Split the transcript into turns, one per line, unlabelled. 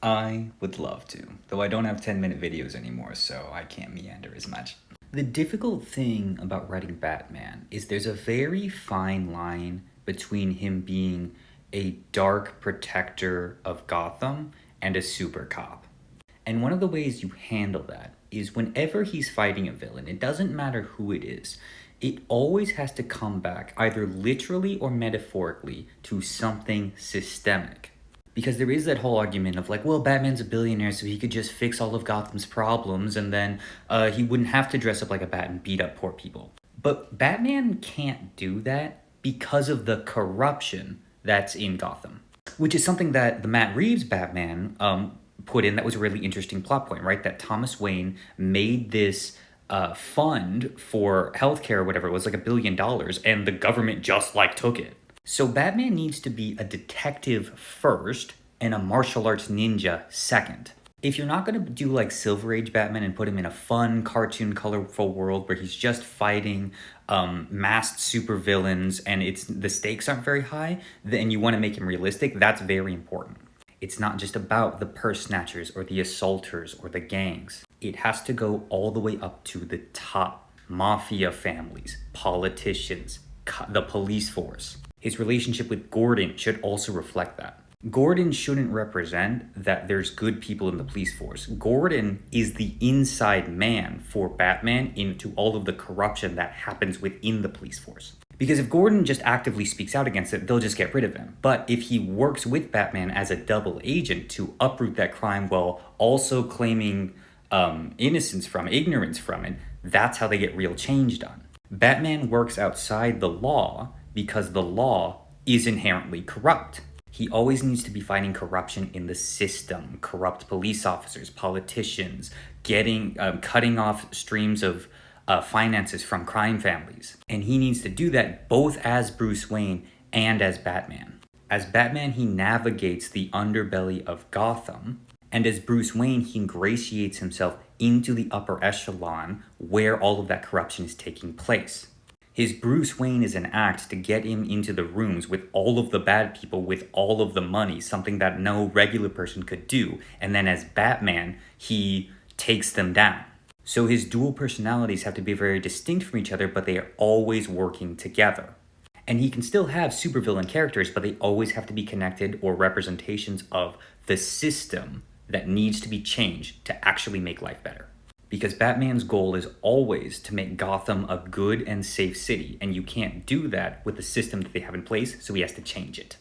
I would love to, though I don't have 10-minute videos anymore, so I can't meander as much. The difficult thing about writing Batman is there's a very fine line between him being a dark protector of Gotham and a super cop. And one of the ways you handle that is whenever he's fighting a villain, it doesn't matter who it is, it always has to come back, either literally or metaphorically, to something systemic. Because there is that whole argument of like, well, Batman's a billionaire, so he could just fix all of Gotham's problems, and then he wouldn't have to dress up like a bat and beat up poor people. But Batman can't do that because of the corruption that's in Gotham, which is something that the Matt Reeves Batman put in. That was a really interesting plot point, right? That Thomas Wayne made this fund for healthcare or whatever. It was like $1 billion, and the government just like took it. So Batman needs to be a detective first and a martial arts ninja second. If you're not going to do like Silver Age Batman and put him in a fun, cartoon, colorful world where he's just fighting masked supervillains and the stakes aren't very high, then you want to make him realistic, that's very important. It's not just about the purse snatchers or the assaulters or the gangs. It has to go all the way up to the top. Mafia families, politicians, the police force. His relationship with Gordon should also reflect that. Gordon shouldn't represent that there's good people in the police force. Gordon is the inside man for Batman into all of the corruption that happens within the police force. Because if Gordon just actively speaks out against it, they'll just get rid of him. But if he works with Batman as a double agent to uproot that crime while also claiming ignorance from it, that's how they get real change done. Batman works outside the law because the law is inherently corrupt. He always needs to be fighting corruption in the system, corrupt police officers, politicians, cutting off streams of finances from crime families. And he needs to do that both as Bruce Wayne and as Batman. As Batman, he navigates the underbelly of Gotham, and as Bruce Wayne, he ingratiates himself into the upper echelon where all of that corruption is taking place. His Bruce Wayne is an act to get him into the rooms with all of the bad people with all of the money, something that no regular person could do. And then as Batman, he takes them down. So his dual personalities have to be very distinct from each other, but they are always working together. And he can still have supervillain characters, but they always have to be connected or representations of the system that needs to be changed to actually make life better. Because Batman's goal is always to make Gotham a good and safe city, and you can't do that with the system that they have in place, so he has to change it.